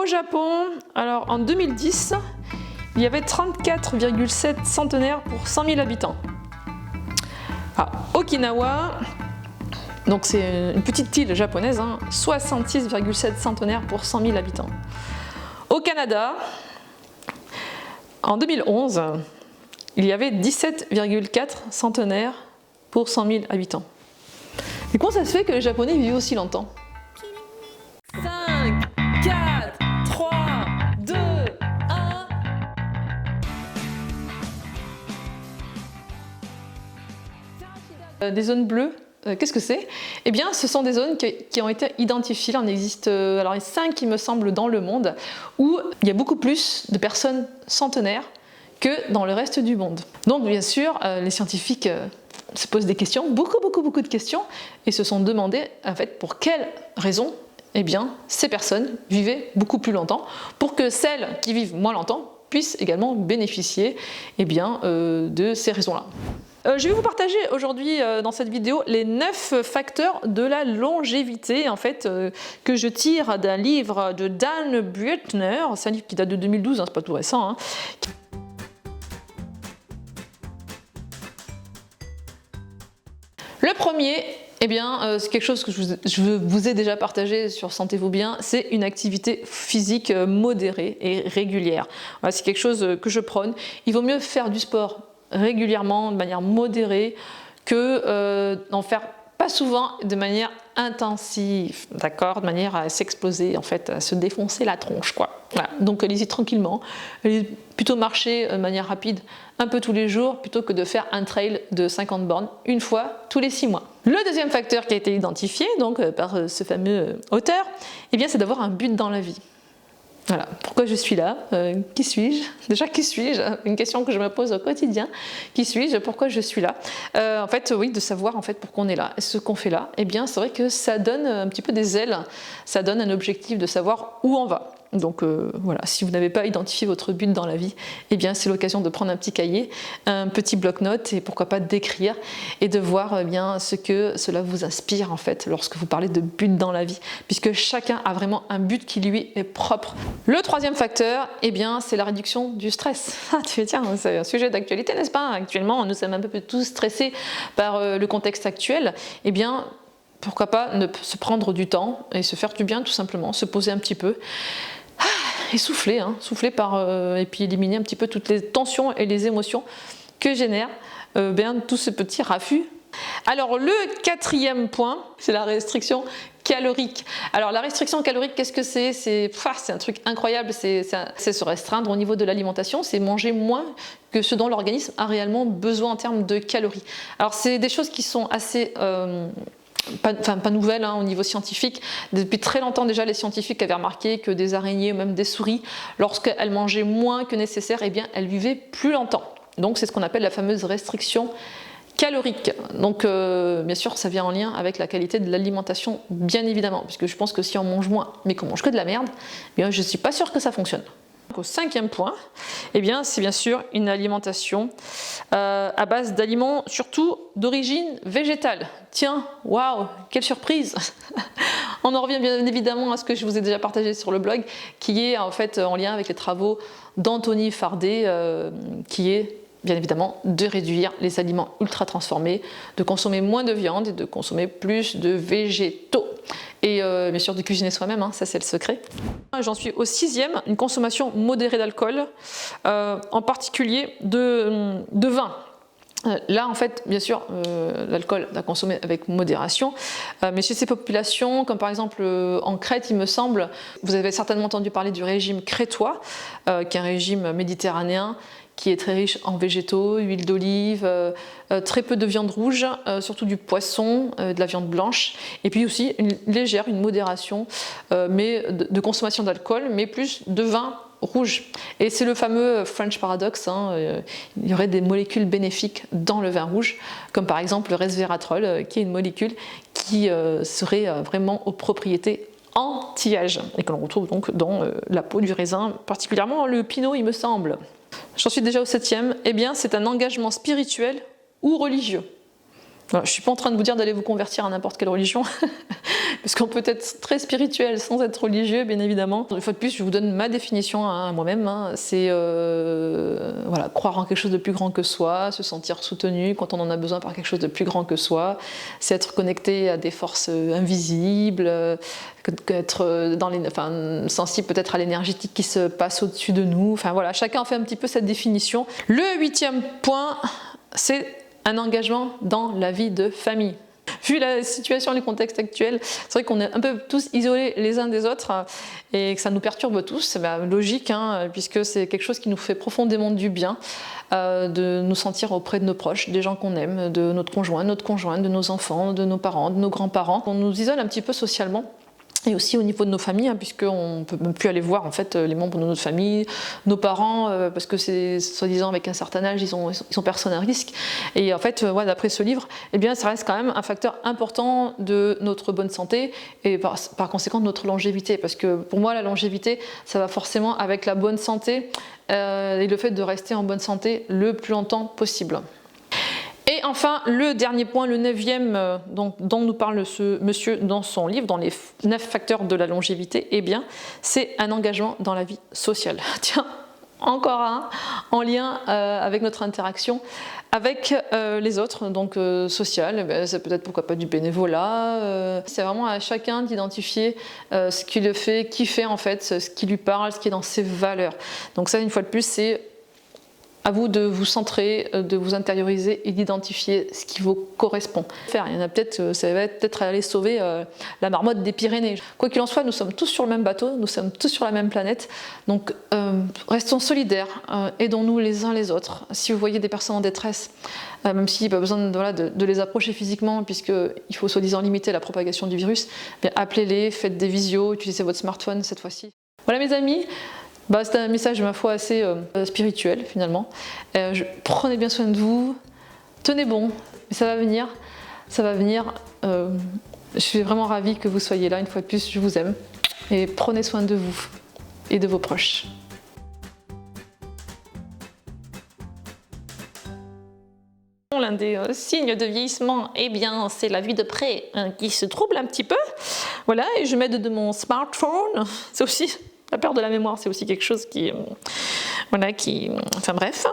Au Japon, alors en 2010, il y avait 34,7 centenaires pour 100 000 habitants. À Okinawa, donc c'est une petite île japonaise, 66,7 centenaires pour 100 000 habitants. Au Canada, en 2011, il y avait 17,4 centenaires pour 100 000 habitants. Et comment ça se fait que les Japonais vivent aussi longtemps? 5, 4, 3, 2, 1... Des zones bleues, qu'est-ce que c'est? Eh bien, ce sont des zones qui ont été identifiées. Il en existe alors 5, il me semble, dans le monde, où il y a beaucoup plus de personnes centenaires que dans le reste du monde. Donc bien sûr, les scientifiques se posent des questions, beaucoup de questions, et se sont demandé en fait pour quelles raisons eh bien, ces personnes vivaient beaucoup plus longtemps, pour que celles qui vivent moins longtemps puissent également bénéficier eh bien, de ces raisons-là. Je vais vous partager aujourd'hui dans cette vidéo les 9 facteurs de la longévité en fait, que je tire d'un livre de Dan Buettner. C'est un livre qui date de 2012, c'est pas tout récent. Le premier, eh bien, c'est quelque chose que je vous ai déjà partagé sur Sentez-vous bien, c'est une activité physique modérée et régulière. Voilà, c'est quelque chose que je prône. Il vaut mieux faire du sport régulièrement, de manière modérée, que d'en faire pas souvent de manière intensive, d'accord, de manière à s'exploser, en fait, à se défoncer la tronche, quoi. Voilà. Donc allez-y tranquillement, allez plutôt marcher de manière rapide un peu tous les jours plutôt que de faire un trail de 50 bornes une fois tous les 6 mois. Le deuxième facteur qui a été identifié donc par ce fameux auteur, eh bien c'est d'avoir un but dans la vie. Voilà, pourquoi je suis là, qui suis-je? Déjà, qui suis-je? Une question que je me pose au quotidien. Qui suis-je? Pourquoi je suis là? En fait, oui, de savoir en fait pourquoi on est là. Et ce qu'on fait là, eh bien, c'est vrai que ça donne un petit peu des ailes, ça donne un objectif de savoir où on va. Donc voilà, si vous n'avez pas identifié votre but dans la vie, eh bien c'est l'occasion de prendre un petit cahier, un petit bloc-notes et pourquoi pas d'écrire et de voir eh bien ce que cela vous inspire en fait lorsque vous parlez de but dans la vie, puisque chacun a vraiment un but qui lui est propre. Le troisième facteur, eh bien c'est la réduction du stress. Ah tu tiens, c'est un sujet d'actualité, n'est-ce pas? Actuellement, nous sommes un peu tous stressés par le contexte actuel. Eh bien pourquoi pas se prendre du temps et se faire du bien tout simplement, se poser un petit peu. Et souffler, souffler et puis éliminer un petit peu toutes les tensions et les émotions que génère tout ce petit raffut. Alors le quatrième point, c'est la restriction calorique. Alors la restriction calorique, qu'est-ce que c'est? C'est un truc incroyable, c'est se restreindre au niveau de l'alimentation, c'est manger moins que ce dont l'organisme a réellement besoin en termes de calories. Alors c'est des choses qui sont assez... pas nouvelle au niveau scientifique. Depuis très longtemps déjà, les scientifiques avaient remarqué que des araignées ou même des souris, lorsqu'elles mangeaient moins que nécessaire, eh bien, elles vivaient plus longtemps. Donc c'est ce qu'on appelle la fameuse restriction calorique. Donc bien sûr, ça vient en lien avec la qualité de l'alimentation, bien évidemment, puisque je pense que si on mange moins, mais qu'on mange que de la merde, eh bien, je ne suis pas sûre que ça fonctionne. Au cinquième point, eh bien, c'est bien sûr une alimentation à base d'aliments surtout d'origine végétale. Tiens, waouh, quelle surprise! On en revient bien évidemment à ce que je vous ai déjà partagé sur le blog, qui est en fait en lien avec les travaux d'Anthony Fardet, qui est bien évidemment de réduire les aliments ultra transformés, de consommer moins de viande et de consommer plus de végétaux. Et bien sûr de cuisiner soi-même, ça c'est le secret. J'en suis au sixième, une consommation modérée d'alcool, en particulier de vin. Là en fait bien sûr l'alcool à consommer avec modération, mais chez ces populations comme par exemple en Crète il me semble, vous avez certainement entendu parler du régime crétois, qui est un régime méditerranéen qui est très riche en végétaux, huile d'olive, très peu de viande rouge, surtout du poisson, de la viande blanche, et puis aussi une modération mais de consommation d'alcool, mais plus de vin rouge. Et c'est le fameux French Paradox, il y aurait des molécules bénéfiques dans le vin rouge, comme par exemple le resveratrol, qui est une molécule qui serait vraiment aux propriétés anti-âge, et que l'on retrouve donc dans la peau du raisin, particulièrement le pinot il me semble. J'en suis déjà au septième, eh bien c'est un engagement spirituel ou religieux. Alors, je ne suis pas en train de vous dire d'aller vous convertir à n'importe quelle religion, parce qu'on peut être très spirituel sans être religieux, bien évidemment. Une fois de plus, je vous donne ma définition à moi-même, hein. C'est voilà, croire en quelque chose de plus grand que soi, se sentir soutenu quand on en a besoin par quelque chose de plus grand que soi, c'est être connecté à des forces invisibles, être sensible peut-être à l'énergétique qui se passe au-dessus de nous. Enfin voilà, chacun fait un petit peu cette définition. Le 8e point, c'est un engagement dans la vie de famille. Vu la situation, le contexte actuel, c'est vrai qu'on est un peu tous isolés les uns des autres et que ça nous perturbe tous. C'est logique, hein, puisque c'est quelque chose qui nous fait profondément du bien de nous sentir auprès de nos proches, des gens qu'on aime, de notre conjoint, de nos enfants, de nos parents, de nos grands-parents. On nous isole un petit peu socialement. Et aussi au niveau de nos familles, hein, puisqu'on ne peut même plus aller voir en fait, les membres de notre famille, nos parents, parce que c'est soi-disant avec un certain âge, ils sont personnes à risque. Et en fait, d'après ce livre, eh bien, ça reste quand même un facteur important de notre bonne santé et par conséquent de notre longévité. Parce que pour moi, la longévité, ça va forcément avec la bonne santé et le fait de rester en bonne santé le plus longtemps possible. Et enfin, le dernier point, le 9e dont nous parle ce monsieur dans son livre, dans les 9 facteurs de la longévité, eh bien, c'est un engagement dans la vie sociale. Tiens, encore un en lien avec notre interaction avec les autres, donc social, ça peut être pourquoi pas du bénévolat. C'est vraiment à chacun d'identifier ce qui le fait, qui fait en fait, ce qui lui parle, ce qui est dans ses valeurs. Donc ça, une fois de plus, c'est à vous de vous centrer, de vous intérioriser et d'identifier ce qui vous correspond. Il y en a peut-être, ça va peut-être aller sauver la marmotte des Pyrénées. Quoi qu'il en soit, nous sommes tous sur le même bateau, nous sommes tous sur la même planète. Donc restons solidaires, aidons-nous les uns les autres. Si vous voyez des personnes en détresse, même s'il n'y a pas besoin de les approcher physiquement, puisqu'il faut soi-disant limiter la propagation du virus, appelez-les, faites des visios, utilisez votre smartphone cette fois-ci. Voilà mes amis. C'est un message, ma foi, assez spirituel finalement. Prenez bien soin de vous, tenez bon, mais ça va venir, ça va venir. Je suis vraiment ravie que vous soyez là, une fois de plus, je vous aime. Et prenez soin de vous et de vos proches. L'un des signes de vieillissement, eh bien, c'est la vue de près qui se trouble un petit peu. Voilà, et je m'aide de mon smartphone, c'est aussi... La perte de la mémoire, c'est aussi quelque chose qui... enfin bref.